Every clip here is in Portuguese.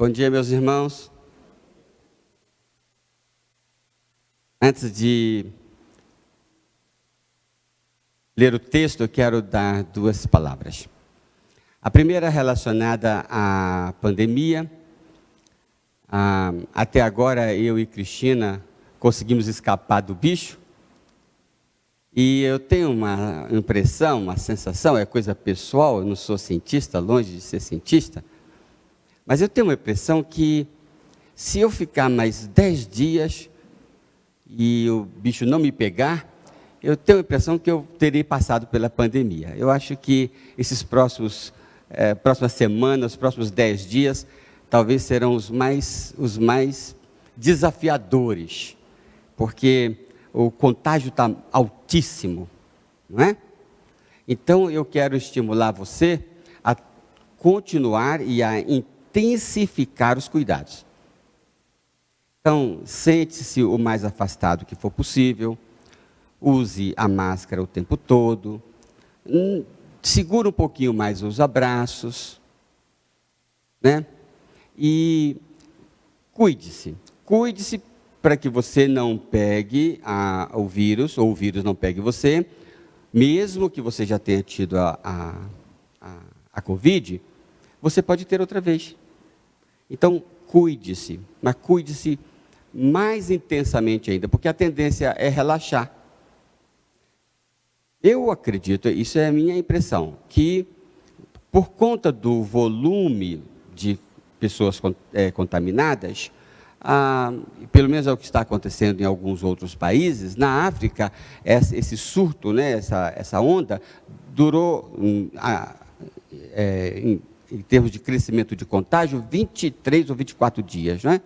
Bom dia, meus irmãos. Antes de ler o texto, eu quero dar duas palavras. A primeira é relacionada à pandemia. Até agora, eu e Cristina conseguimos escapar do bicho. E eu tenho uma impressão, uma sensação, é coisa pessoal, eu não sou cientista, longe de ser cientista, mas eu tenho uma impressão que se eu ficar mais 10 dias e o bicho não me pegar, eu tenho a impressão que eu terei passado pela pandemia. Eu acho que esses próximas semanas, os próximos 10 dias, talvez serão os mais desafiadores, porque o contágio está altíssimo, não é? Então, eu quero estimular você a continuar e a intensificar os cuidados. Então, sente-se o mais afastado que for possível, use a máscara o tempo todo, segura um pouquinho mais os abraços, né? E cuide-se para que você não pegue o vírus, ou o vírus não pegue você, mesmo que você já tenha tido a Covid, você pode ter outra vez. Então, cuide-se, mas cuide-se mais intensamente ainda, porque a tendência é relaxar. Eu acredito, isso é a minha impressão, que por conta do volume de pessoas contaminadas, pelo menos é o que está acontecendo em alguns outros países, na África, esse surto, né, essa onda, durou, em termos de crescimento de contágio, 23 ou 24 dias. Né?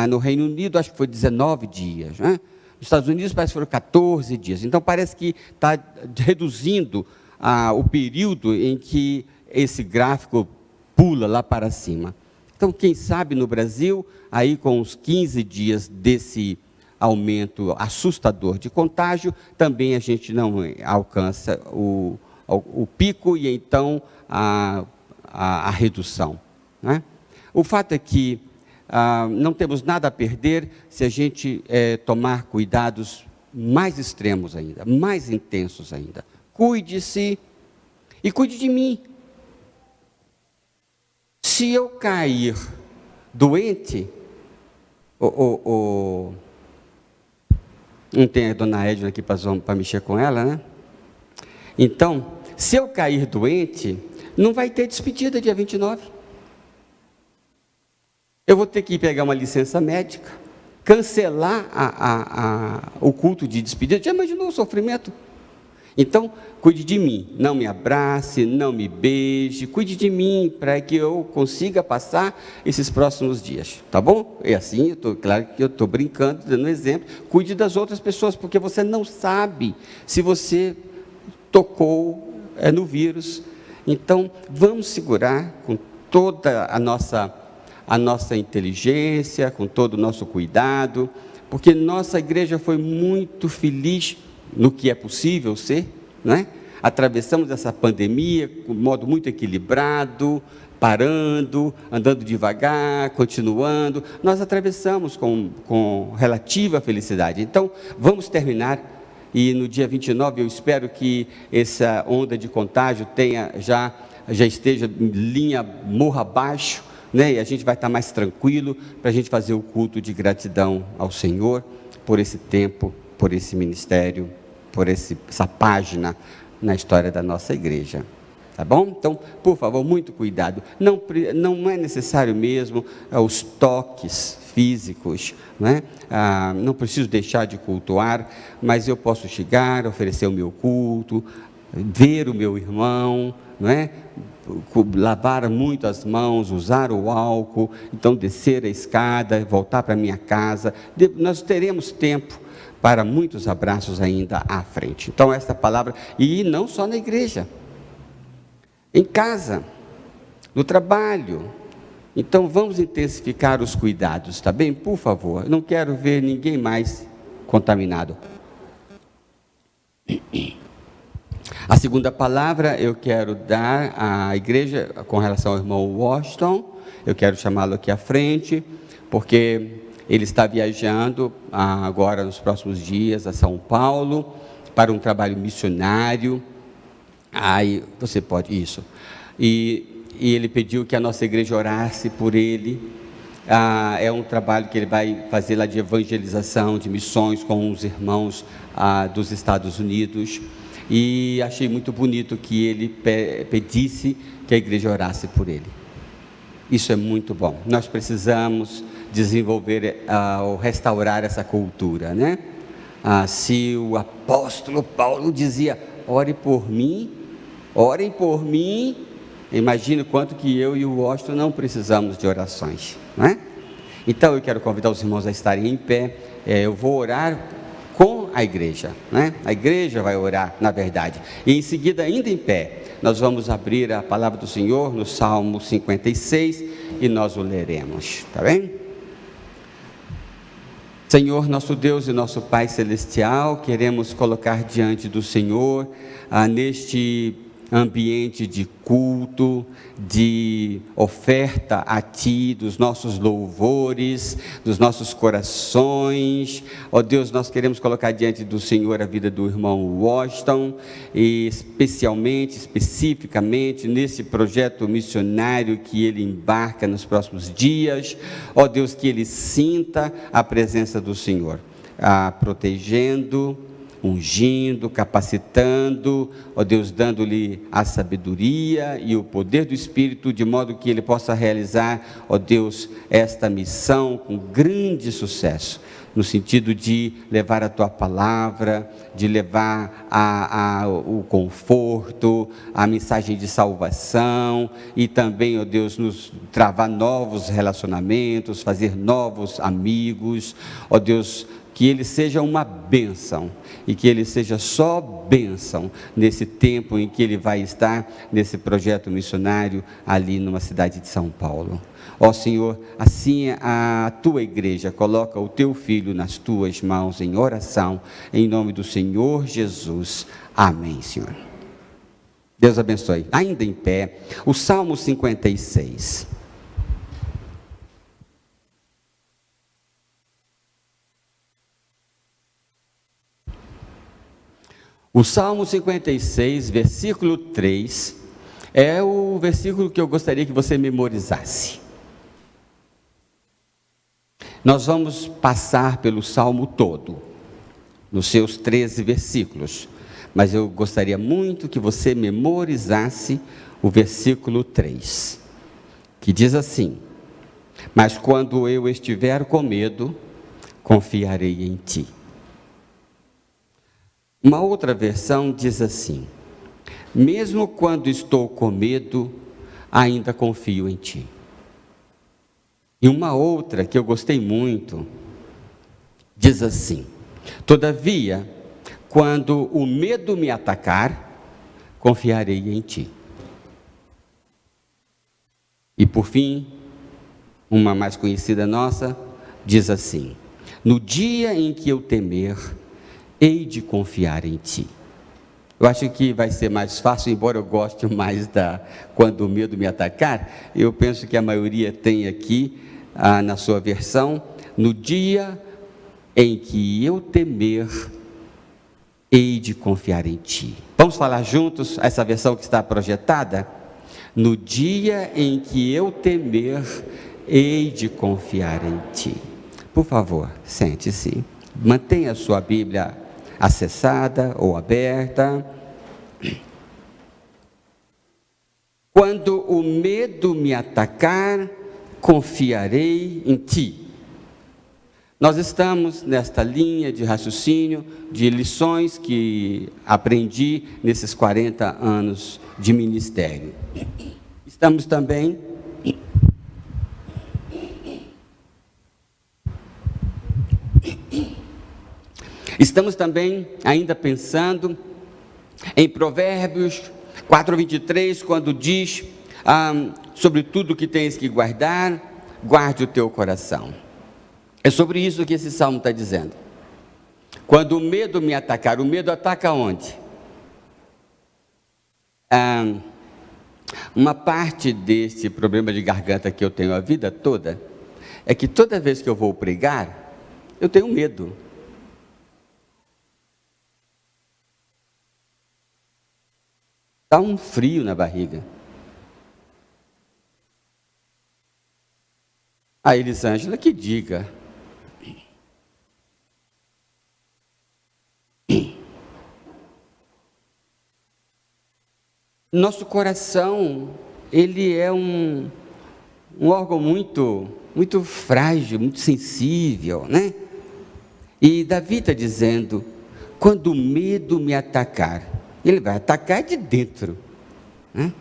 No Reino Unido, acho que foi 19 dias. Né? Nos Estados Unidos, parece que foram 14 dias. Então, parece que está reduzindo o período em que esse gráfico pula lá para cima. Então, quem sabe no Brasil, aí com uns 15 dias desse aumento assustador de contágio, também a gente não alcança o pico e então a redução. Né? O fato é que não temos nada a perder se a gente tomar cuidados mais extremos ainda, mais intensos ainda. Cuide-se e cuide de mim. Se eu cair doente, não tem a dona Edna aqui para mexer com ela, né? Então, se eu cair doente, não vai ter despedida dia 29. Eu vou ter que pegar uma licença médica, cancelar o culto de despedida. Já imaginou o sofrimento? Então, cuide de mim, não me abrace, não me beije, cuide de mim para que eu consiga passar esses próximos dias, tá bom? E assim, claro que eu estou brincando, dando um exemplo, cuide das outras pessoas, porque você não sabe se você tocou no vírus. Então, vamos segurar com toda a nossa inteligência, com todo o nosso cuidado, porque nossa igreja foi muito feliz no que é possível ser, né? Atravessamos essa pandemia de um modo muito equilibrado, parando, andando devagar, continuando. Nós atravessamos com relativa felicidade. Então, vamos terminar, e no dia 29 eu espero que essa onda de contágio já esteja em linha morra abaixo, né? E a gente vai estar mais tranquilo para a gente fazer o culto de gratidão ao Senhor por esse tempo, por esse ministério, por essa página na história da nossa igreja, tá bom? Então, por favor, muito cuidado, não é necessário mesmo os toques físicos, né? Não preciso deixar de cultuar, mas eu posso chegar, oferecer o meu culto, ver o meu irmão, não é? Lavar muito as mãos, usar o álcool, então descer a escada, voltar para minha casa, nós teremos tempo para muitos abraços ainda à frente. Então, esta palavra, e não só na igreja, em casa, no trabalho. Então, vamos intensificar os cuidados, tá bem? Por favor, não quero ver ninguém mais contaminado. A segunda palavra eu quero dar à igreja com relação ao irmão Washington, eu quero chamá-lo aqui à frente, porque ele está viajando agora nos próximos dias a São Paulo para um trabalho missionário. Aí você pode isso. E ele pediu que a nossa igreja orasse por ele. É um trabalho que ele vai fazer lá de evangelização, de missões com os irmãos dos Estados Unidos. E achei muito bonito que ele pedisse que a igreja orasse por ele. Isso é muito bom. Nós precisamos desenvolver ou restaurar essa cultura, né? Se o apóstolo Paulo dizia, orem por mim, imagine quanto que eu e o Washington não precisamos de orações, né? Então eu quero convidar os irmãos a estarem em pé. Eu vou orar com a igreja, né? A igreja vai orar, na verdade, e em seguida, ainda em pé, nós vamos abrir a palavra do Senhor no Salmo 56 e nós o leremos, tá bem? Senhor, nosso Deus e nosso Pai Celestial, queremos colocar diante do Senhor, neste ambiente de culto, de oferta a Ti, dos nossos louvores, dos nossos corações. Ó Deus, nós queremos colocar diante do Senhor a vida do irmão Washington, e especificamente, nesse projeto missionário que ele embarca nos próximos dias. Ó Deus, que ele sinta a presença do Senhor, protegendo, ungindo, capacitando, ó Deus, dando-lhe a sabedoria e o poder do Espírito, de modo que ele possa realizar, ó Deus, esta missão com grande sucesso, no sentido de levar a Tua palavra, de levar o conforto, a mensagem de salvação, e também, ó Deus, nos travar novos relacionamentos, fazer novos amigos, ó Deus, que ele seja uma bênção, e que ele seja só bênção nesse tempo em que ele vai estar nesse projeto missionário ali numa cidade de São Paulo. Ó Senhor, assim a Tua igreja coloca o Teu Filho nas Tuas mãos em oração, em nome do Senhor Jesus. Amém, Senhor. Deus abençoe. Ainda em pé, o Salmo 56. O Salmo 56, versículo 3, é o versículo que eu gostaria que você memorizasse. Nós vamos passar pelo Salmo todo, nos seus 13 versículos, mas eu gostaria muito que você memorizasse o versículo 3, que diz assim: mas quando eu estiver com medo, confiarei em Ti. Uma outra versão diz assim: mesmo quando estou com medo, ainda confio em Ti. E uma outra que eu gostei muito, diz assim: todavia, quando o medo me atacar, confiarei em Ti. E por fim, uma mais conhecida nossa, diz assim: no dia em que eu temer, hei de confiar em Ti. Eu acho que vai ser mais fácil, embora eu goste mais quando o medo me atacar. Eu penso que a maioria tem aqui, na sua versão, no dia em que eu temer, hei de confiar em Ti. Vamos falar juntos essa versão que está projetada? No dia em que eu temer, hei de confiar em Ti. Por favor, sente-se. Mantenha a sua Bíblia acessada ou aberta. Quando o medo me atacar, confiarei em Ti. Nós estamos nesta linha de raciocínio, de lições que aprendi nesses 40 anos de ministério. Estamos também ainda pensando em Provérbios 4:23, quando diz sobre tudo que tens que guardar, guarde o teu coração. É sobre isso que esse salmo está dizendo. Quando o medo me atacar, o medo ataca onde? Uma parte desse problema de garganta que eu tenho a vida toda é que toda vez que eu vou pregar, eu tenho medo. Dá um frio na barriga. A Elisângela que diga. Nosso coração, ele é um órgão muito frágil, muito sensível, né? E Davi está dizendo, quando o medo me atacar, ele vai atacar de dentro, né?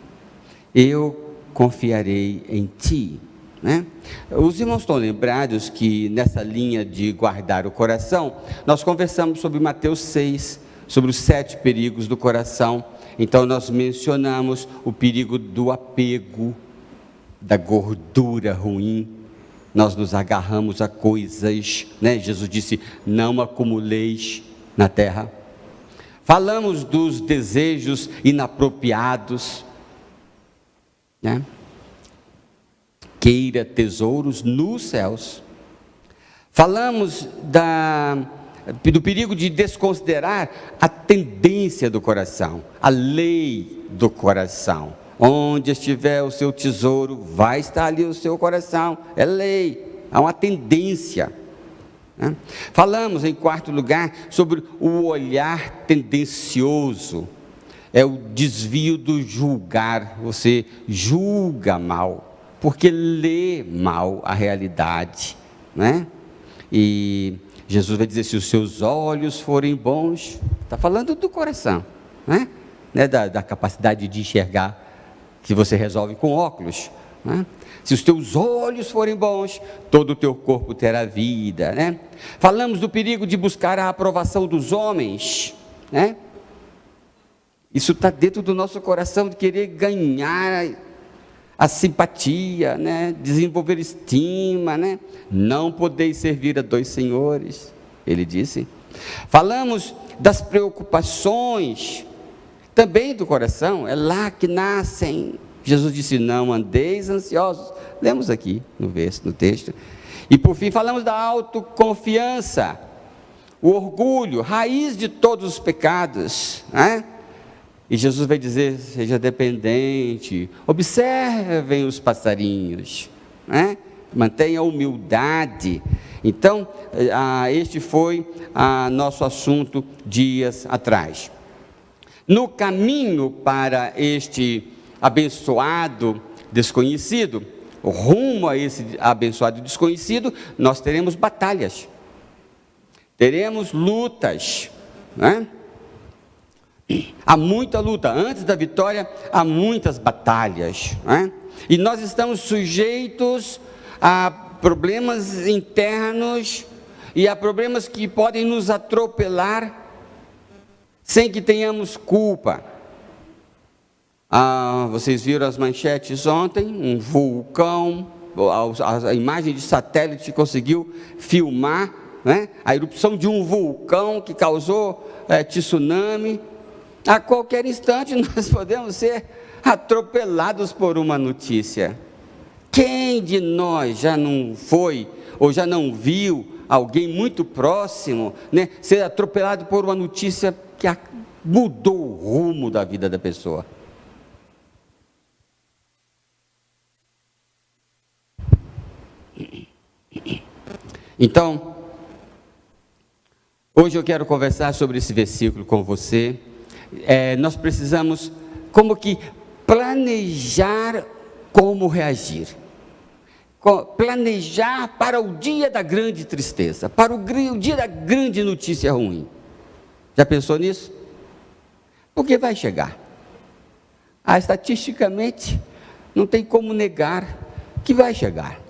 Eu confiarei em ti, né? Os irmãos estão lembrados que nessa linha de guardar o coração, nós conversamos sobre Mateus 6, sobre os 7 perigos do coração. Então nós mencionamos o perigo do apego, da gordura ruim, nós nos agarramos a coisas, né? Jesus disse, não acumuleis na terra. Falamos dos desejos inapropriados, né? Queira tesouros nos céus. Falamos do perigo de desconsiderar a tendência do coração, a lei do coração. Onde estiver o seu tesouro, vai estar ali o seu coração. É lei, há uma tendência, né? Falamos, em quarto lugar, sobre o olhar tendencioso. É o desvio do julgar. Você julga mal, porque lê mal a realidade, né? E Jesus vai dizer, se os seus olhos forem bons, está falando do coração, né? Não é da capacidade de enxergar, que você resolve com óculos, né? Se os teus olhos forem bons, todo o teu corpo terá vida, né? Falamos do perigo de buscar a aprovação dos homens, né? Isso está dentro do nosso coração, de querer ganhar a simpatia, né? Desenvolver estima, né? Não podeis servir a 2 senhores, ele disse. Falamos das preocupações, também do coração, é lá que nascem. Jesus disse, não andeis ansiosos, lemos aqui no texto. E por fim falamos da autoconfiança, o orgulho, raiz de todos os pecados, né? E Jesus vai dizer, seja dependente, observem os passarinhos, né? Mantenha a humildade. Então, este foi nosso assunto dias atrás. No caminho para este abençoado desconhecido, rumo a esse abençoado desconhecido, nós teremos batalhas, teremos lutas, né? Há muita luta, antes da vitória há muitas batalhas, né? E nós estamos sujeitos a problemas internos e a problemas que podem nos atropelar sem que tenhamos culpa. Vocês viram as manchetes ontem, um vulcão, a imagem de satélite conseguiu filmar, né, a erupção de um vulcão que causou tsunami. A qualquer instante nós podemos ser atropelados por uma notícia. Quem de nós já não foi ou já não viu alguém muito próximo, né, ser atropelado por uma notícia que mudou o rumo da vida da pessoa? Então, hoje eu quero conversar sobre esse versículo com você. Nós precisamos como que planejar como reagir, planejar para o dia da grande tristeza, para o dia da grande notícia ruim. Já pensou nisso? Porque vai chegar. Estatisticamente, não tem como negar que vai chegar.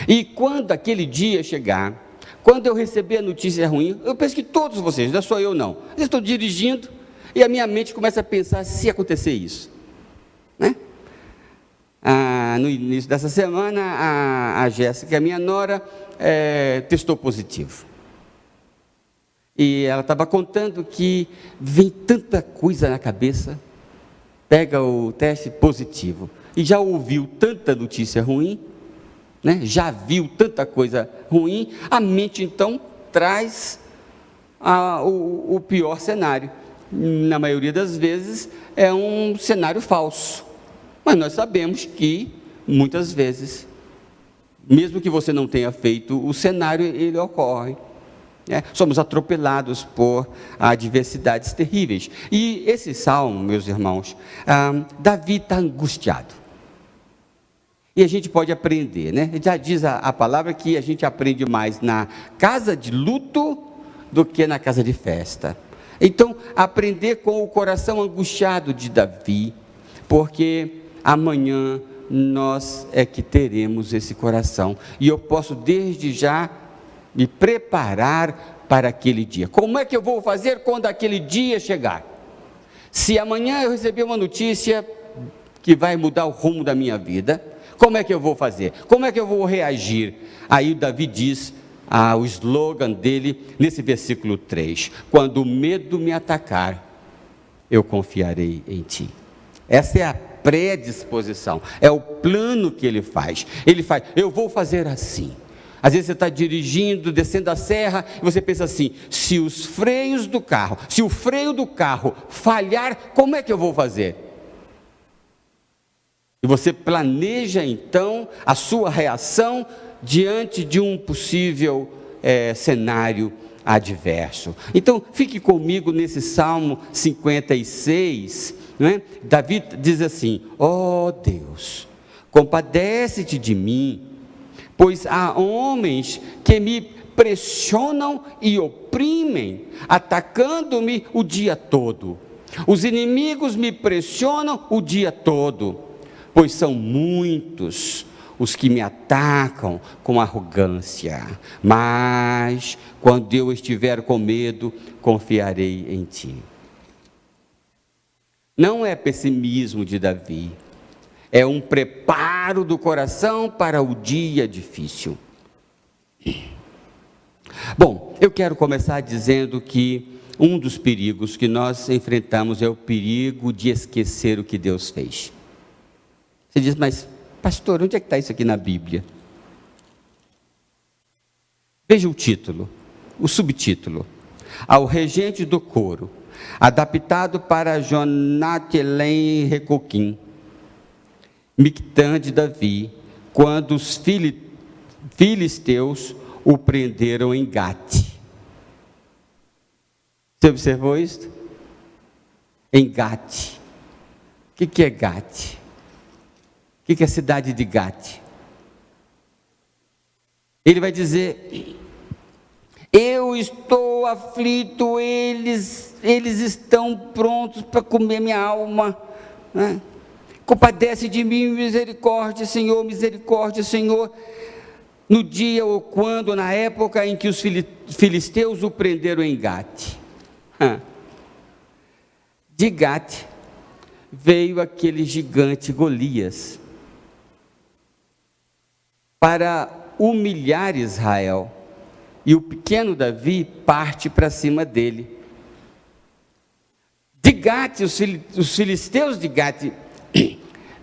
E quando aquele dia chegar, quando eu receber a notícia ruim, eu penso que todos vocês, não sou eu não, eu estou dirigindo e a minha mente começa a pensar se acontecer isso, né? No início dessa semana, a Jéssica, minha nora, testou positivo. E ela estava contando que vem tanta coisa na cabeça, pega o teste positivo, e já ouviu tanta notícia ruim, né? Já viu tanta coisa ruim, a mente então traz o pior cenário. Na maioria das vezes é um cenário falso, mas nós sabemos que muitas vezes, mesmo que você não tenha feito o cenário, ele ocorre. Somos atropelados por adversidades terríveis. E esse salmo, meus irmãos, Davi está angustiado. E a gente pode aprender, né? Já diz a palavra que a gente aprende mais na casa de luto do que na casa de festa. Então, aprender com o coração angustiado de Davi, porque amanhã nós é que teremos esse coração. E eu posso desde já me preparar para aquele dia. Como é que eu vou fazer quando aquele dia chegar? Se amanhã eu receber uma notícia que vai mudar o rumo da minha vida, como é que eu vou fazer? Como é que eu vou reagir? Aí o Davi diz, o slogan dele, nesse versículo 3, quando o medo me atacar, eu confiarei em ti. Essa é a predisposição, é o plano que ele faz. Ele faz, eu vou fazer assim. Às vezes você está dirigindo, descendo a serra, e você pensa assim, se o freio do carro falhar, como é que eu vou fazer? E você planeja então a sua reação diante de um possível cenário adverso. Então, fique comigo nesse Salmo 56, né? Davi diz assim, ó Deus, compadece-te de mim, pois há homens que me pressionam e oprimem, atacando-me o dia todo. Os inimigos me pressionam o dia todo, pois são muitos os que me atacam com arrogância. Mas, quando eu estiver com medo, confiarei em ti. Não é pessimismo de Davi, é um preparo do coração para o dia difícil. Bom, eu quero começar dizendo que um dos perigos que nós enfrentamos é o perigo de esquecer o que Deus fez. Você diz, mas pastor, onde é que está isso aqui na Bíblia? Veja o título, o subtítulo. Ao regente do coro, adaptado para Jonathan Recoquim, Mictã de Davi, quando os filisteus o prenderam em Gate. Você observou isso? Em Gate. O que é Gate? O que é a cidade de Gate? Ele vai dizer, eu estou aflito, eles estão prontos para comer minha alma, né? Compadece de mim, misericórdia, Senhor, no dia ou quando, na época em que os filisteus o prenderam em Gate. De Gate veio aquele gigante Golias, para humilhar Israel, e o pequeno Davi parte para cima dele. De Gate, os filisteus de Gate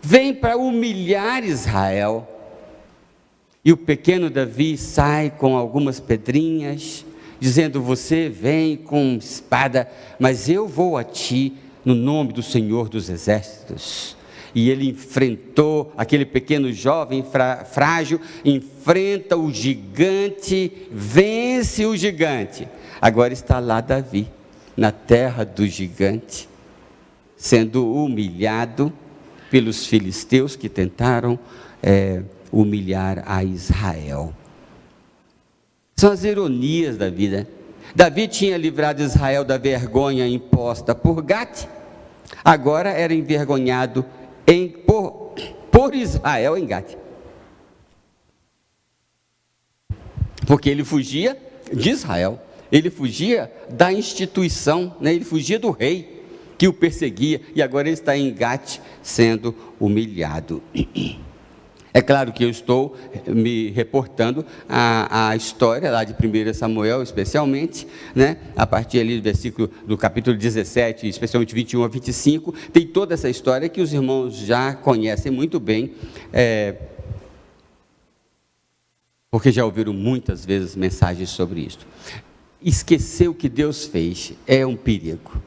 vêm para humilhar Israel, e o pequeno Davi sai com algumas pedrinhas, dizendo, você vem com espada, mas eu vou a ti no nome do Senhor dos Exércitos. E ele enfrentou, aquele pequeno jovem frágil, enfrenta o gigante, vence o gigante. Agora está lá Davi, na terra do gigante, sendo humilhado pelos filisteus que tentaram humilhar a Israel. São as ironias da vida. Davi tinha livrado Israel da vergonha imposta por Gate, agora era envergonhado por Israel em Gate, porque ele fugia de Israel, ele fugia da instituição, né? Ele fugia do rei que o perseguia, e agora ele está em Gate sendo humilhado. É claro que eu estou me reportando à história lá de 1 Samuel, especialmente, né? A partir ali do versículo do capítulo 17, especialmente 21 a 25, tem toda essa história que os irmãos já conhecem muito bem, porque já ouviram muitas vezes mensagens sobre isso. Esquecer o que Deus fez é um perigo.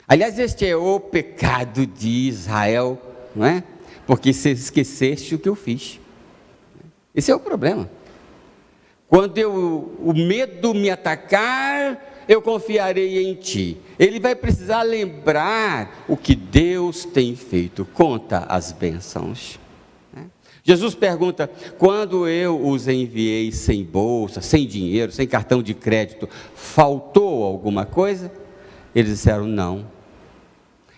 Aliás, este é o pecado de Israel, não é? Porque você esqueceste o que eu fiz. Esse é o problema. Quando o medo me atacar, eu confiarei em ti. Ele vai precisar lembrar o que Deus tem feito. Conta as bênçãos. Jesus pergunta: quando eu os enviei sem bolsa, sem dinheiro, sem cartão de crédito, faltou alguma coisa? Eles disseram não.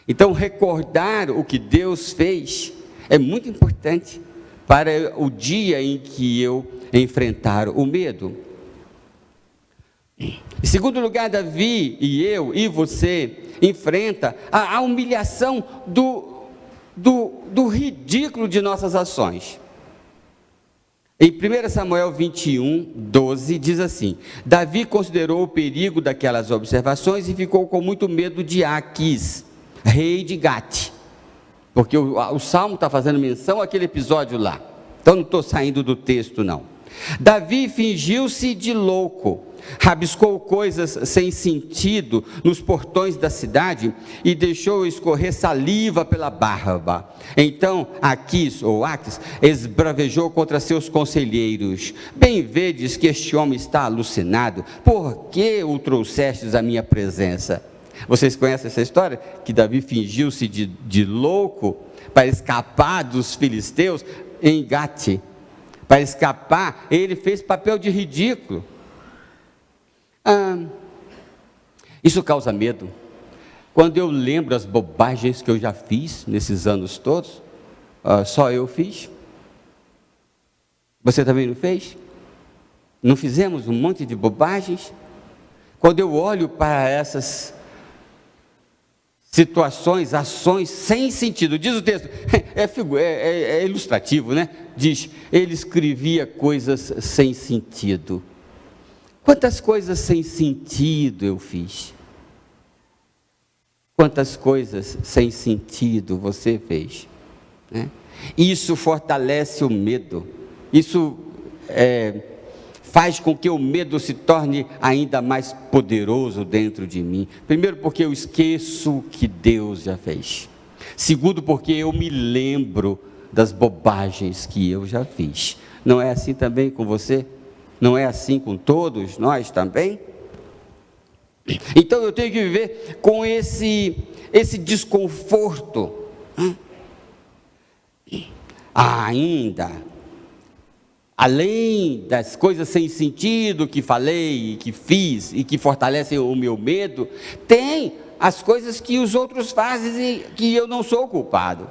Então, recordar o que Deus fez é muito importante para o dia em que eu enfrentar o medo. Em segundo lugar, Davi e eu e você enfrenta a humilhação do ridículo de nossas ações. Em 1 Samuel 21, 12, diz assim: Davi considerou o perigo daquelas observações e ficou com muito medo de Aquis, rei de Gate. Porque o Salmo está fazendo menção àquele episódio lá. Então não estou saindo do texto, não. Davi fingiu-se de louco, rabiscou coisas sem sentido nos portões da cidade e deixou escorrer saliva pela barba. Então Aquis esbravejou contra seus conselheiros: bem vedes que este homem está alucinado, por que o trouxestes à minha presença? Vocês conhecem essa história? Que Davi fingiu-se de louco para escapar dos filisteus em Gate. Para escapar, ele fez papel de ridículo. Isso causa medo. Quando eu lembro as bobagens que eu já fiz nesses anos todos, só eu fiz. Você também não fez? Não fizemos um monte de bobagens? Quando eu olho para essas situações, ações sem sentido, diz o texto, é ilustrativo, né? Diz: ele escrevia coisas sem sentido. Quantas coisas sem sentido eu fiz? Quantas coisas sem sentido você fez? Né? Isso fortalece o medo. Isso faz com que o medo se torne ainda mais poderoso dentro de mim. Primeiro, porque eu esqueço o que Deus já fez. Segundo, porque eu me lembro das bobagens que eu já fiz. Não é assim também com você? Não é assim com todos nós também? Então eu tenho que viver com esse desconforto. Ainda, além das coisas sem sentido que falei, que fiz e que fortalecem o meu medo, tem as coisas que os outros fazem e que eu não sou culpado.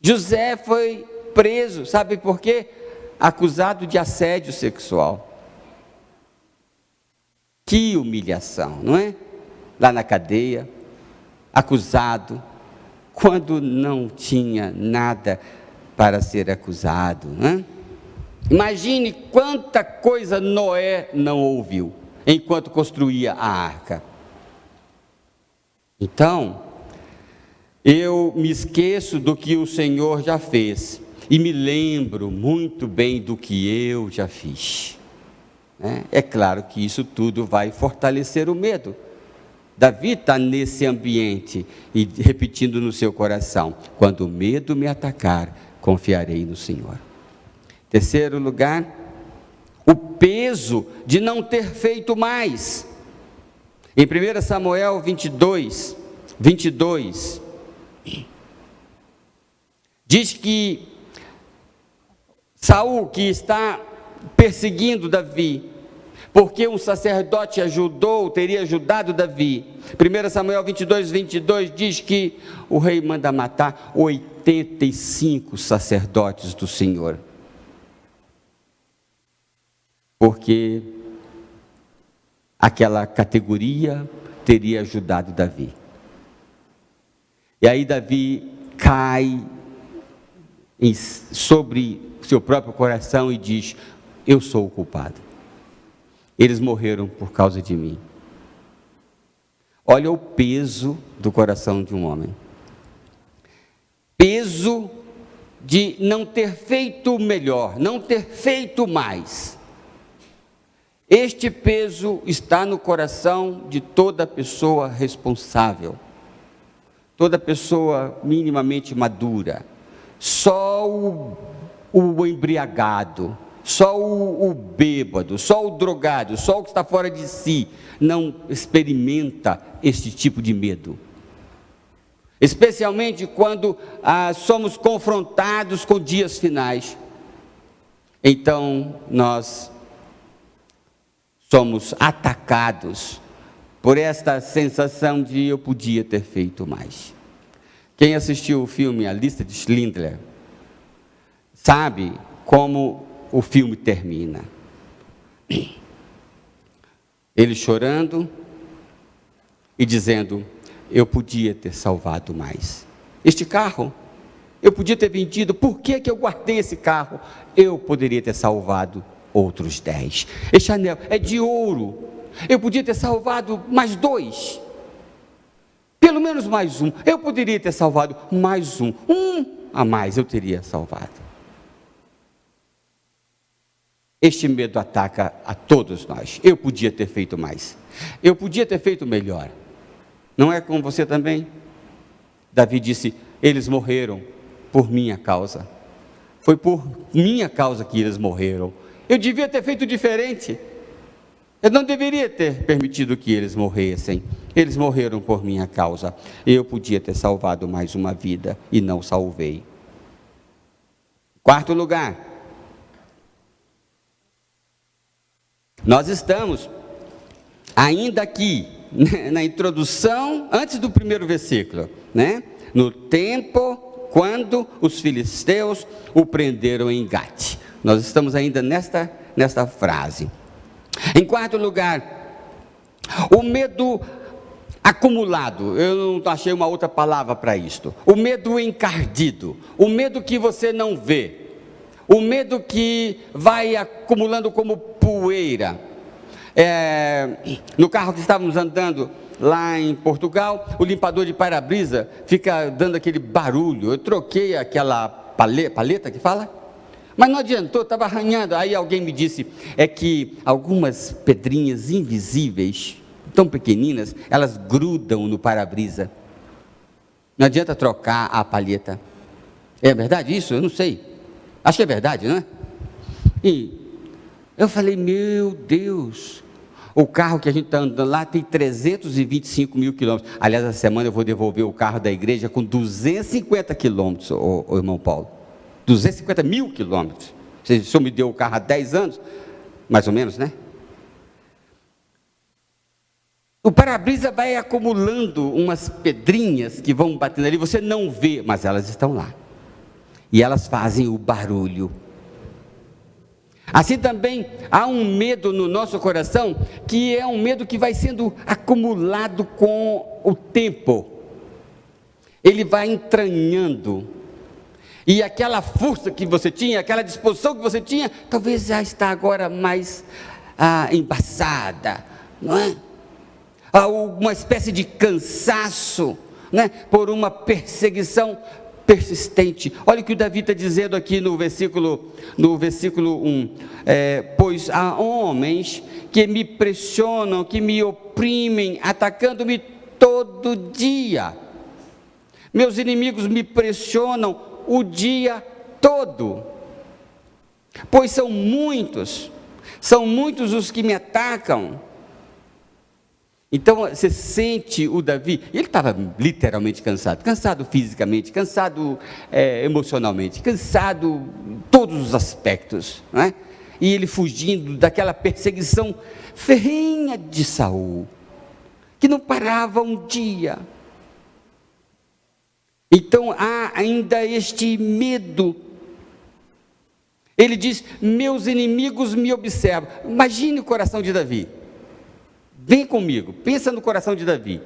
José foi preso, sabe por quê? Acusado de assédio sexual. Que humilhação, não é? Lá na cadeia, acusado, quando não tinha nada para ser acusado, não é? Imagine quanta coisa Noé não ouviu enquanto construía a arca. Então, eu me esqueço do que o Senhor já fez e me lembro muito bem do que eu já fiz. É claro que isso tudo vai fortalecer o medo. Davi está nesse ambiente e repetindo no seu coração: quando o medo me atacar, confiarei no Senhor. Terceiro lugar, o peso de não ter feito mais. Em 1 Samuel 22, diz que Saul, que está perseguindo Davi, porque um sacerdote teria ajudado Davi. 1 Samuel 22 diz que o rei manda matar 85 sacerdotes do Senhor, porque aquela categoria teria ajudado Davi. E aí Davi cai sobre seu próprio coração e diz: eu sou o culpado. Eles morreram por causa de mim. Olha o peso do coração de um homem. Peso de não ter feito melhor, não ter feito mais. Este peso está no coração de toda pessoa responsável, toda pessoa minimamente madura. Só o embriagado, só o bêbado, só o drogado, só o que está fora de si não experimenta este tipo de medo. Especialmente quando somos confrontados com dias finais. Então nós somos atacados por esta sensação de eu podia ter feito mais. Quem assistiu o filme A Lista de Schindler sabe como o filme termina. Ele chorando e dizendo: eu podia ter salvado mais. Este carro, eu podia ter vendido. Por que eu guardei esse carro? Eu poderia ter salvado outros 10. Este anel é de ouro. Eu podia ter salvado mais 2. Pelo menos mais um. Eu poderia ter salvado mais um. Um a mais eu teria salvado. Este medo ataca a todos nós. Eu podia ter feito mais. Eu podia ter feito melhor. Não é com você também? Davi disse: eles morreram por minha causa. Foi por minha causa que eles morreram. Eu devia ter feito diferente. Eu não deveria ter permitido que eles morressem. Eles morreram por minha causa. Eu podia ter salvado mais uma vida e não salvei. Quarto lugar. Nós estamos ainda aqui na introdução, antes do primeiro versículo, né? No tempo quando os filisteus o prenderam em Gate. Nós estamos ainda nesta frase. Em quarto lugar, o medo acumulado. Eu não achei uma outra palavra para isto. O medo encardido, o medo que você não vê, o medo que vai acumulando como poeira. No carro que estávamos andando lá em Portugal, o limpador de para-brisa fica dando aquele barulho. Eu troquei aquela paleta que fala, mas não adiantou, estava arranhando. Aí alguém me disse, é que algumas pedrinhas invisíveis, tão pequeninas, elas grudam no para-brisa. Não adianta trocar a palheta. É verdade isso? Eu não sei. Acho que é verdade, não é? E eu falei, meu Deus, o carro que a gente está andando lá tem 325 mil quilômetros. Aliás, essa semana eu vou devolver o carro da igreja com 250 quilômetros, ô irmão Paulo. 250 mil quilômetros. O senhor me deu o carro há 10 anos, mais ou menos, né? O para-brisa vai acumulando umas pedrinhas que vão batendo ali, você não vê, mas elas estão lá. E elas fazem o barulho. Assim também há um medo no nosso coração, que é um medo que vai sendo acumulado com o tempo. Ele vai entranhando. E aquela força que você tinha, aquela disposição que você tinha, talvez já está agora mais embaçada, não é? Uma espécie de cansaço, né? Por uma perseguição persistente. Olha o que o Davi está dizendo aqui no versículo 1. Pois há homens que me pressionam, que me oprimem, atacando-me todo dia. Meus inimigos me pressionam o dia todo. Pois são muitos os que me atacam. Então você sente o Davi, ele estava literalmente cansado fisicamente, cansado emocionalmente, cansado em todos os aspectos, não é? E ele fugindo daquela perseguição ferrenha de Saul, que não parava um dia. Então há ainda este medo. Ele diz, meus inimigos me observam. Imagine o coração de Davi. Vem comigo, pensa no coração de Davi.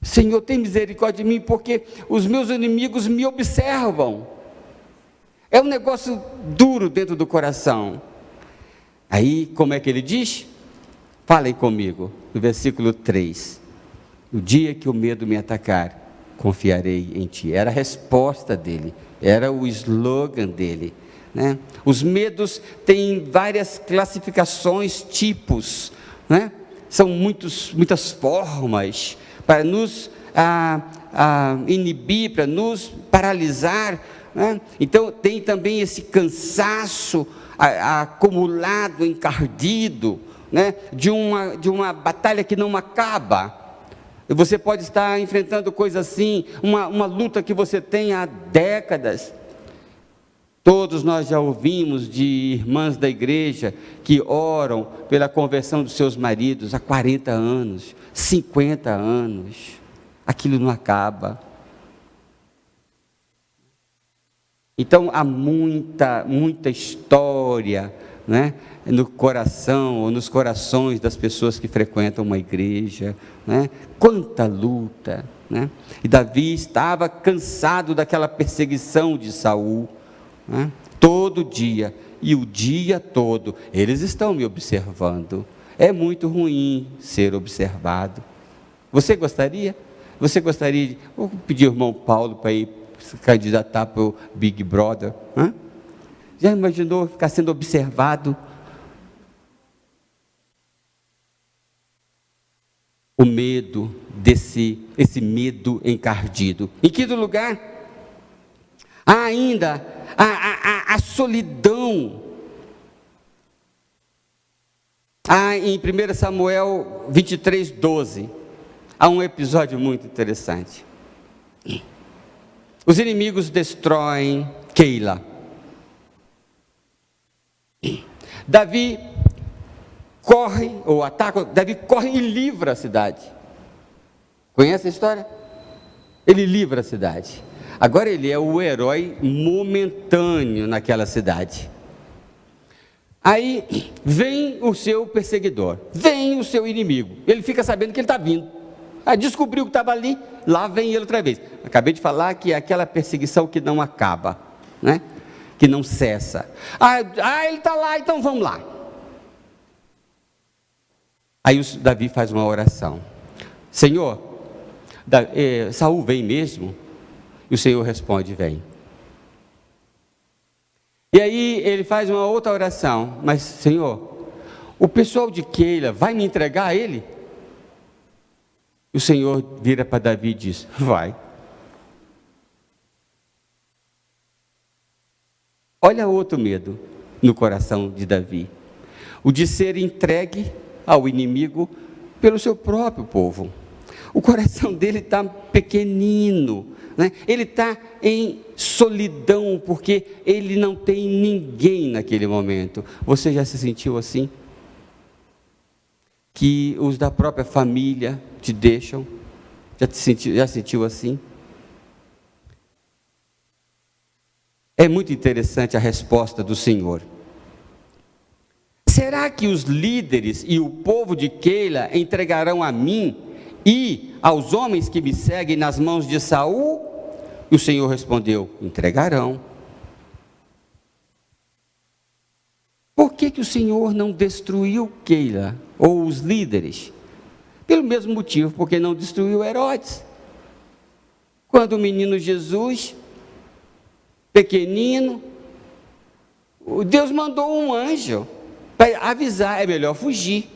Senhor, tem misericórdia de mim, porque os meus inimigos me observam. É um negócio duro dentro do coração. Aí, como é que ele diz? Falem comigo, no versículo 3. No dia que o medo me atacar, confiarei em ti. Era a resposta dele, era o slogan dele, né? Os medos têm várias classificações, tipos, né? São muitas formas para nos inibir, para nos paralisar, né? Então tem também esse cansaço acumulado, encardido, né? de uma batalha que não acaba. Você pode estar enfrentando coisa assim, uma luta que você tem há décadas. Todos nós já ouvimos de irmãs da igreja que oram pela conversão dos seus maridos há 40 anos, 50 anos. Aquilo não acaba. Então há muita história, né, no coração ou nos corações das pessoas que frequentam uma igreja, né? Quanta luta, né? E Davi estava cansado daquela perseguição de Saul, né? Todo dia e o dia todo eles estão me observando. É muito ruim ser observado. Você gostaria? Vou pedir ao irmão Paulo para ir se candidatar para o Big Brother, hein? Já imaginou ficar sendo observado? O medo, esse medo encardido. Em quinto lugar, há ainda a solidão. Em 1 Samuel 23:12, há um episódio muito interessante. Os inimigos destroem Keila. Davi corre e livra a cidade. Conhece a história? Ele livra a cidade. Agora ele é o herói momentâneo naquela cidade. Aí vem o seu perseguidor, vem o seu inimigo. Ele fica sabendo que ele está vindo. Descobriu que estava ali, lá vem ele outra vez. Acabei de falar que é aquela perseguição que não acaba, né? Que não cessa. Ele está lá, então vamos lá. Aí Davi faz uma oração. Senhor, Saul vem mesmo? E o Senhor responde, vem. E aí ele faz uma outra oração. Mas Senhor, o pessoal de Keila vai me entregar a ele? E o Senhor vira para Davi e diz, vai. Olha outro medo no coração de Davi. O de ser entregue ao inimigo pelo seu próprio povo. O coração dele está pequenino, né? Ele está em solidão, porque ele não tem ninguém naquele momento. Você já se sentiu assim? Que os da própria família te deixam? Já sentiu assim? É muito interessante a resposta do Senhor. Será que os líderes e o povo de Keila entregarão a mim e aos homens que me seguem nas mãos de Saul? E o Senhor respondeu, entregarão. Por que o Senhor não destruiu Keila ou os líderes? Pelo mesmo motivo, porque não destruiu Herodes. Quando o menino Jesus, pequenino, Deus mandou um anjo para avisar, é melhor fugir.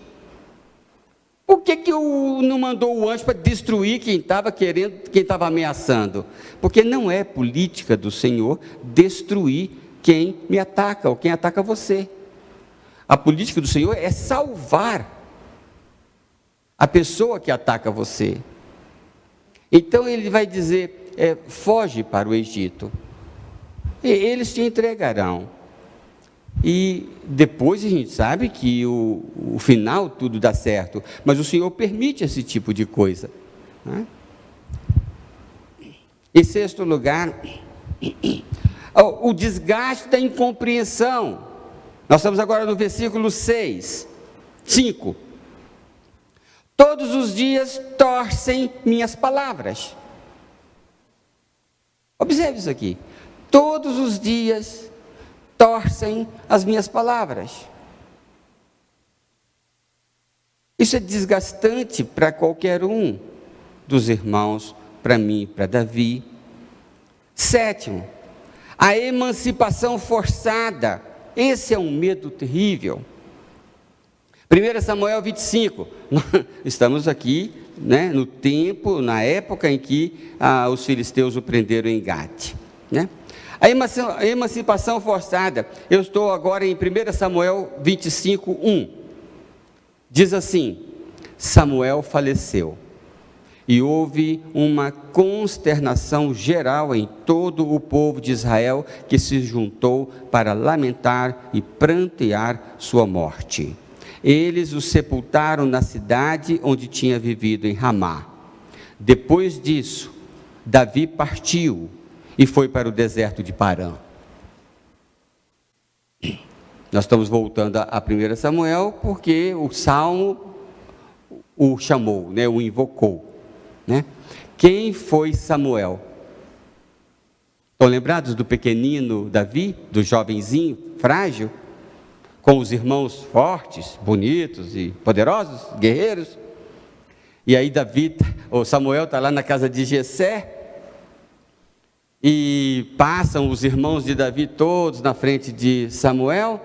Por que não mandou o anjo para destruir quem estava querendo, quem estava ameaçando? Porque não é política do Senhor destruir quem me ataca ou quem ataca você. A política do Senhor é salvar a pessoa que ataca você. Então ele vai dizer, foge para o Egito. E eles te entregarão. E depois a gente sabe que o final tudo dá certo, mas o Senhor permite esse tipo de coisa, né? Em sexto lugar, o desgaste da incompreensão. Nós estamos agora no versículo 5. Todos os dias torcem minhas palavras. Observe isso aqui. Todos os dias torcem as minhas palavras. Isso é desgastante para qualquer um dos irmãos, para mim, para Davi. 7, a emancipação forçada. Esse é um medo terrível. 1 Samuel 25, estamos aqui, né, no tempo, na época em que os filisteus o prenderam em Gate, né? A emancipação forçada, eu estou agora em 1 Samuel 25, 1, diz assim: Samuel faleceu, e houve uma consternação geral em todo o povo de Israel, que se juntou para lamentar e prantear sua morte. Eles o sepultaram na cidade onde tinha vivido, em Ramá. Depois disso, Davi partiu e foi para o deserto de Parã. Nós estamos voltando a 1 Samuel, porque o Salmo o chamou, né, o invocou, né? Quem foi Samuel? Estão lembrados do pequenino Davi, do jovenzinho frágil, com os irmãos fortes, bonitos e poderosos, guerreiros? E aí Samuel está lá na casa de Jessé, e passam os irmãos de Davi todos na frente de Samuel,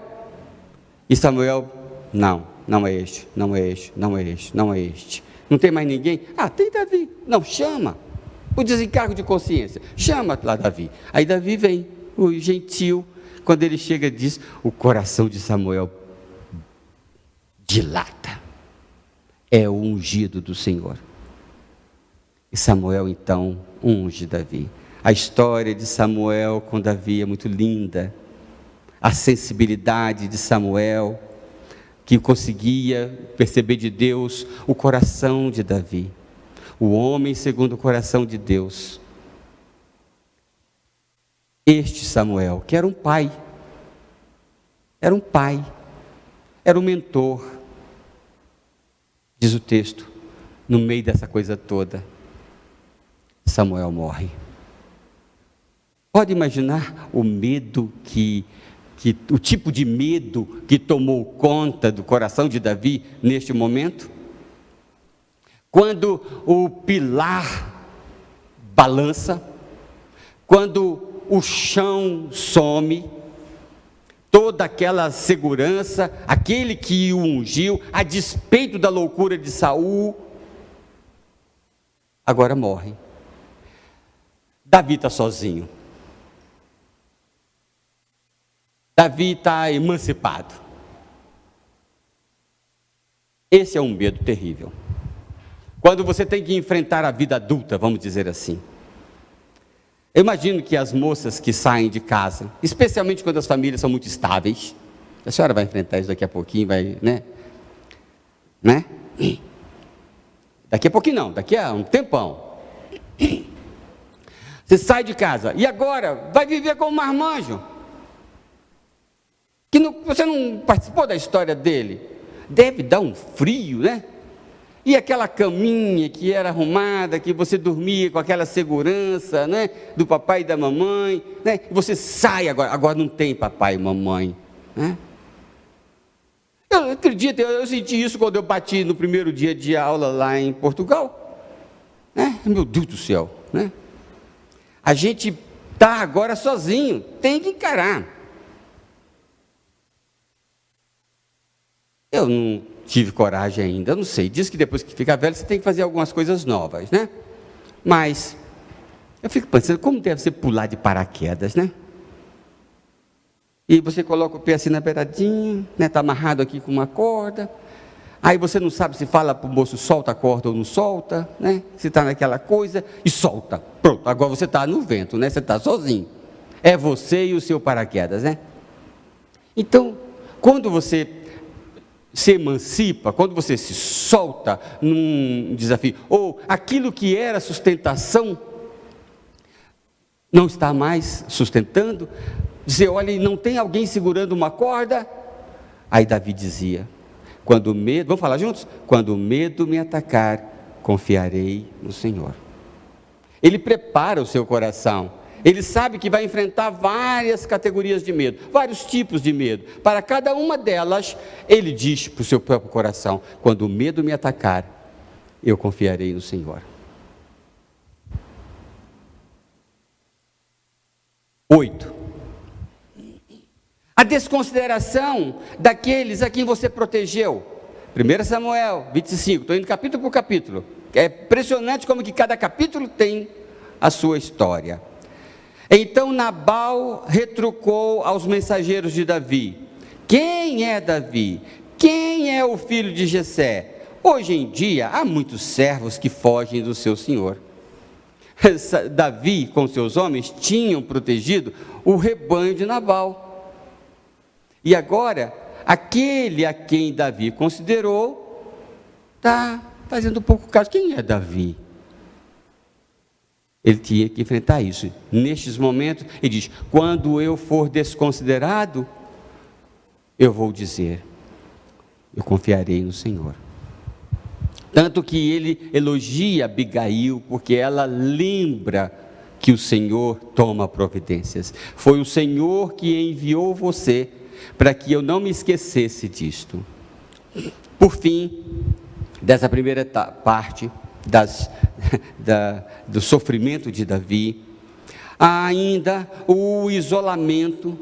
e Samuel, não é este, não é este, não é este, não é este. Não tem mais ninguém? Tem Davi. Não, chama. O desencargo de consciência. Chama lá Davi. Aí Davi vem, o gentil. Quando ele chega, diz, o coração de Samuel dilata. É o ungido do Senhor. E Samuel, então, unge Davi. A história de Samuel com Davi é muito linda. A sensibilidade de Samuel, que conseguia perceber de Deus o coração de Davi. O homem segundo o coração de Deus. Este Samuel, que era um pai, era um mentor, diz o texto, no meio dessa coisa toda, Samuel morre. Pode imaginar o medo o tipo de medo que tomou conta do coração de Davi neste momento? Quando o pilar balança, quando o chão some, toda aquela segurança, aquele que o ungiu, a despeito da loucura de Saul, agora morre. Davi está sozinho. Davi está emancipado. Esse é um medo terrível. Quando você tem que enfrentar a vida adulta, vamos dizer assim. Eu imagino que as moças que saem de casa, especialmente quando as famílias são muito estáveis, a senhora vai enfrentar isso daqui a pouquinho, vai, né? Daqui a pouquinho não, daqui a um tempão. Você sai de casa, e agora vai viver com um marmanjo, que você não participou da história dele. Deve dar um frio, né? E aquela caminha que era arrumada, que você dormia com aquela segurança, né, do papai e da mamãe, né? E você sai agora não tem papai e mamãe, né? Eu acredito, eu senti isso quando eu bati no primeiro dia de aula lá em Portugal, né? Meu Deus do céu, né? A gente está agora sozinho, tem que encarar. Eu não tive coragem ainda, eu não sei, diz que depois que fica velho você tem que fazer algumas coisas novas, né? Mas eu fico pensando, como deve ser pular de paraquedas, né? E você coloca o pé assim na beiradinha, né? Está amarrado aqui com uma corda, aí você não sabe se fala para o moço, solta a corda ou não solta, né? Se está naquela coisa, e solta, pronto, agora você está no vento, né? Você está sozinho, é você e o seu paraquedas, né? Então, quando você se emancipa, quando você se solta num desafio, ou aquilo que era sustentação, não está mais sustentando, você olha e não tem alguém segurando uma corda, aí Davi dizia, Quando o medo, vamos falar juntos? Quando o medo me atacar, confiarei no Senhor. Ele prepara o seu coração. Ele sabe que vai enfrentar várias categorias de medo, vários tipos de medo. Para cada uma delas, ele diz para o seu próprio coração: quando o medo me atacar, eu confiarei no Senhor. 8. A desconsideração daqueles a quem você protegeu. 1 Samuel 25, estou indo capítulo por capítulo. É impressionante como que cada capítulo tem a sua história. Então Nabal retrucou aos mensageiros de Davi: quem é Davi? Quem é o filho de Jessé? Hoje em dia há muitos servos que fogem do seu senhor. Davi com seus homens tinham protegido o rebanho de Nabal. E agora, aquele a quem Davi considerou, está fazendo pouco caso. Quem é Davi? Ele tinha que enfrentar isso. Nestes momentos, ele diz: quando eu for desconsiderado, eu vou dizer, eu confiarei no Senhor. Tanto que ele elogia Abigail, porque ela lembra que o Senhor toma providências. Foi o Senhor que enviou você para que eu não me esquecesse disto. Por fim, dessa primeira parte do sofrimento de Davi, há ainda o isolamento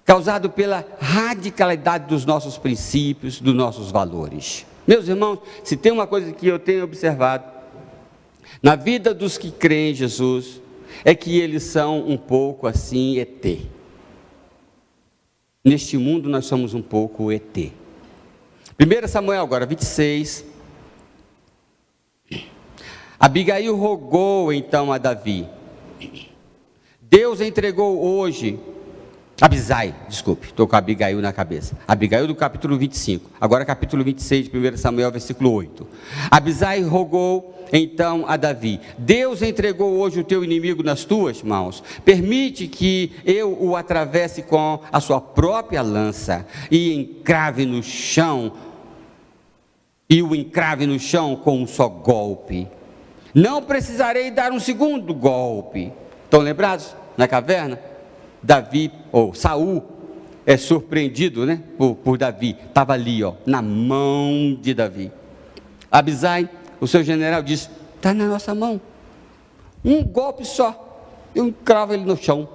causado pela radicalidade dos nossos princípios, dos nossos valores. Meus irmãos, se tem uma coisa que eu tenho observado na vida dos que creem em Jesus, é que eles são um pouco assim ET. Neste mundo nós somos um pouco ET. 1 Samuel agora 26. Abigail rogou então a Davi. Deus entregou hoje Abisai, desculpe, estou com a Abigail na cabeça. Abigail do capítulo 25, agora capítulo 26 de 1 Samuel, versículo 8. Abisai rogou então a Davi: Deus entregou hoje o teu inimigo nas tuas mãos, permite que eu o atravesse com a sua própria lança e encrave no chão, e o encrave no chão com um só golpe. Não precisarei dar um segundo golpe. Estão lembrados na caverna? Davi, ou Saul, é surpreendido, né, por Davi. Estava ali, na mão de Davi. Abisai, o seu general, disse: está na nossa mão. Um golpe só, eu encravo ele no chão.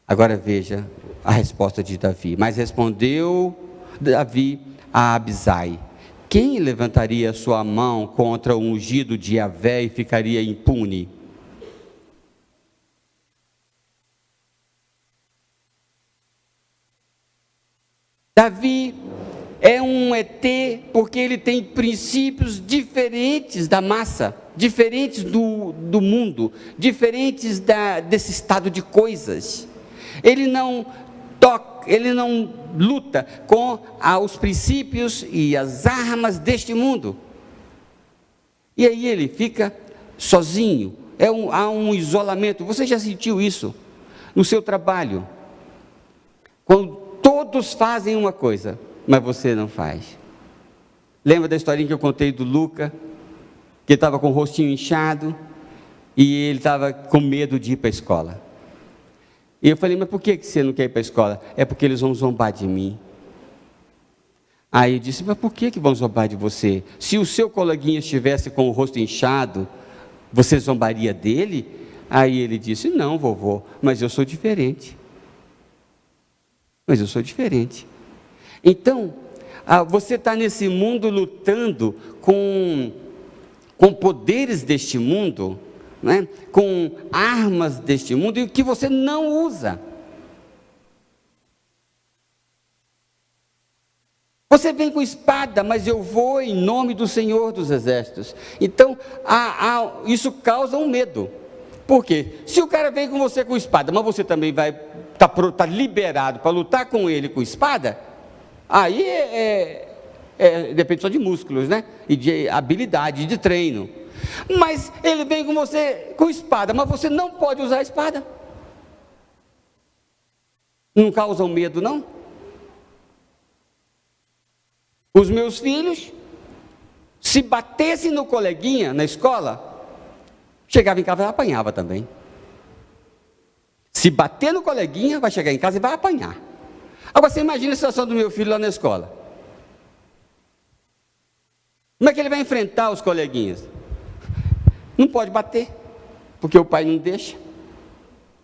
Agora veja a resposta de Davi. Mas respondeu Davi a Abisai: quem levantaria sua mão contra o ungido de Yahvé e ficaria impune? Davi é um ET porque ele tem princípios diferentes da massa, diferentes do mundo, diferentes desse estado de coisas. Ele não luta com os princípios e as armas deste mundo. E aí ele fica sozinho, há um isolamento. Você já sentiu isso no seu trabalho? Quando todos fazem uma coisa, mas você não faz. Lembra da historinha que eu contei do Luca, que estava com o rostinho inchado e ele estava com medo de ir para a escola. E eu falei: mas por que você não quer ir para a escola? É porque eles vão zombar de mim. Aí eu disse: mas por que vão zombar de você? Se o seu coleguinha estivesse com o rosto inchado, você zombaria dele? Aí ele disse: não, vovô, mas eu sou diferente. Mas eu sou diferente. Então, você está nesse mundo lutando com poderes deste mundo, né? Com armas deste mundo, e que você não usa. Você vem com espada, mas eu vou em nome do Senhor dos Exércitos. Então, isso causa um medo. Por quê? Se o cara vem com você com espada, mas você também vai está liberado para lutar com ele com espada, aí depende só de músculos, né? E de habilidade, de treino. Mas ele vem com você com espada, mas você não pode usar a espada. Não causa um medo, não? Os meus filhos, se batessem no coleguinha na escola, chegava em casa e apanhava também. Se bater no coleguinha, vai chegar em casa e vai apanhar. Agora você imagina a situação do meu filho lá na escola. Como é que ele vai enfrentar os coleguinhas? Não pode bater, porque o pai não deixa.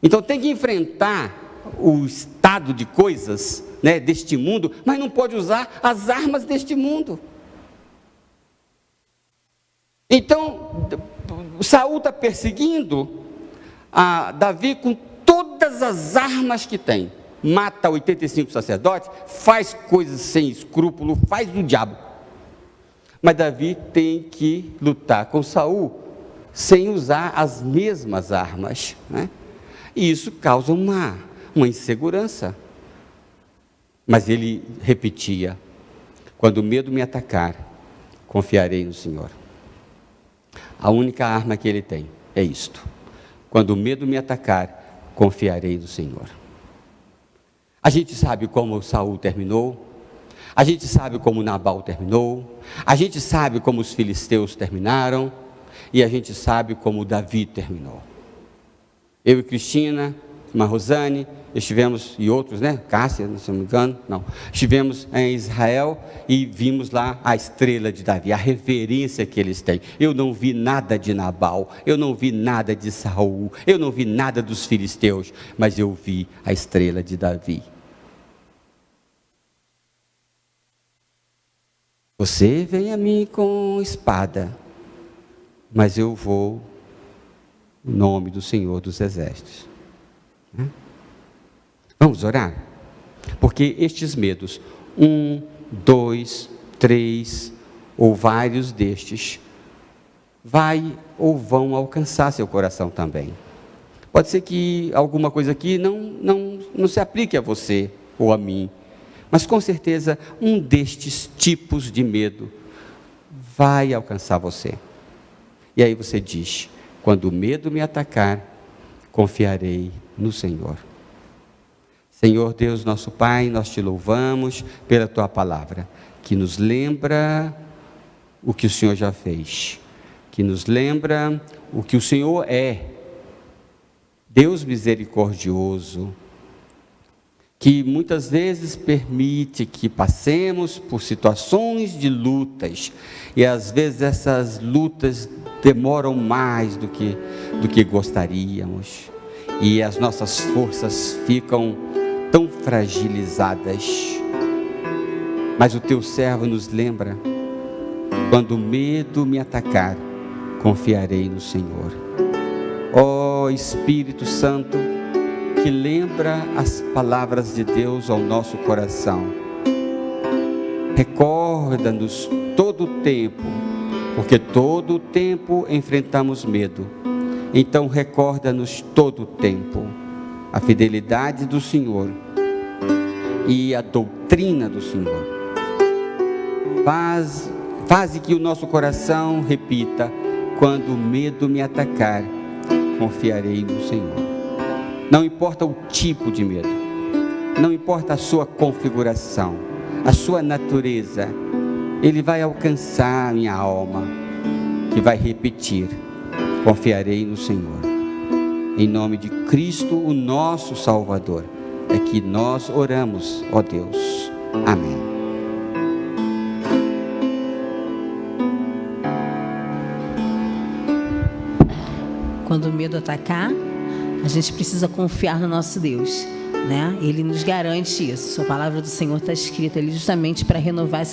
Então tem que enfrentar o estado de coisas, né, deste mundo, mas não pode usar as armas deste mundo. Então, Saul está perseguindo a Davi com todas as armas que tem. Mata 85 sacerdotes, faz coisas sem escrúpulo, faz do diabo. Mas Davi tem que lutar com Saul sem usar as mesmas armas, né? E isso causa uma insegurança. Mas ele repetia: quando o medo me atacar, confiarei no Senhor. A única arma que ele tem é isto: quando o medo me atacar, confiarei no Senhor. A gente sabe como Saul terminou, a gente sabe como Nabal terminou, a gente sabe como os filisteus terminaram, e a gente sabe como Davi terminou. Eu e Cristina, irmã Rosane, estivemos, e outros, né? Cássia, se não me engano, não. Estivemos em Israel e vimos lá a estrela de Davi, a reverência que eles têm. Eu não vi nada de Nabal, eu não vi nada de Saul, eu não vi nada dos filisteus, mas eu vi a estrela de Davi. Você vem a mim com espada, mas eu vou no nome do Senhor dos Exércitos. Vamos orar? Porque estes medos, 1, 2, 3, ou vários destes, vai ou vão alcançar seu coração também. Pode ser que alguma coisa aqui não se aplique a você ou a mim, mas com certeza um destes tipos de medo vai alcançar você. E aí você diz: quando o medo me atacar, confiarei no Senhor. Senhor Deus nosso Pai, nós te louvamos pela tua palavra, que nos lembra o que o Senhor já fez, que nos lembra o que o Senhor é, Deus misericordioso, que muitas vezes permite que passemos por situações de lutas, e às vezes essas lutas demoram mais do que gostaríamos, e as nossas forças ficam tão fragilizadas. Mas o teu servo nos lembra: quando o medo me atacar, confiarei no Senhor. Ó Espírito Santo, que lembra as palavras de Deus ao nosso coração, recorda-nos todo o tempo, porque todo o tempo enfrentamos medo. Então recorda-nos todo o tempo a fidelidade do Senhor e a doutrina do Senhor. Faze que o nosso coração repita: quando o medo me atacar, confiarei no Senhor. Não importa o tipo de medo, não importa a sua configuração, a sua natureza, ele vai alcançar a minha alma, que vai repetir: confiarei no Senhor. Em nome de Cristo, o nosso Salvador, é que nós oramos, ó Deus. Amém. Quando o medo atacar, a gente precisa confiar no nosso Deus, né? Ele nos garante isso. A palavra do Senhor está escrita ali justamente para renovar essa